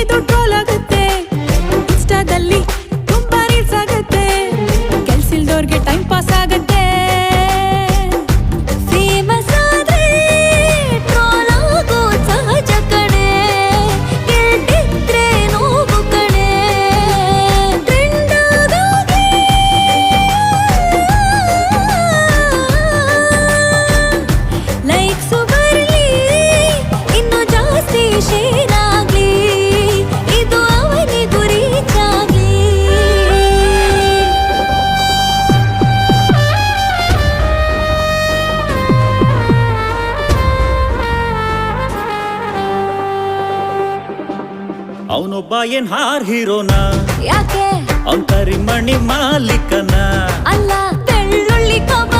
ಇದು ಟ್ರೋಲ್ ಆಗುತ್ತೆ, ಇನ್ಸ್ಟಾದಲ್ಲಿ ತುಂಬಾ ರೀಲ್ಸ್ ಆಗುತ್ತೆ, ಕೆಲ್ಸಿಲ್ದವ್ರಿಗೆ ಟೈಮ್ ಪಾಸ್ ಆಗುತ್ತೆ. ಫೇಮಸ್ ಆದ್ರೆ ಟ್ರೋಲ್ ಆಗೋ ಸಹಜ ಕಣೆ, ಗೆಲ್ದಿದ್ರೆ ನೋವು ಕಣೆ. ಟ್ರೆಂಡ್ ಆಗೋಗಿ ಲೈಕ್ಸು ಬರ್ಲಿ, ಇನ್ನು ಜಾಸ್ತಿ ಶೇರ್ ಆಗ್ಲಿ, ಇದು ಅವನಿಗೂ ರೀಚ್ ಆಗ್ಲಿ. ಅವನೊಬ್ಬ ಏನ್ ಹಾರ್ ಹೀರೋನ, ಯಾಕೆ ಅವನ್ ಕರಿಮಣಿ ಮಾಲೀಕನ ಅಲ್ಲ, ಬೆಳ್ಳುಳ್ಳಿ ಕಬಾಬ್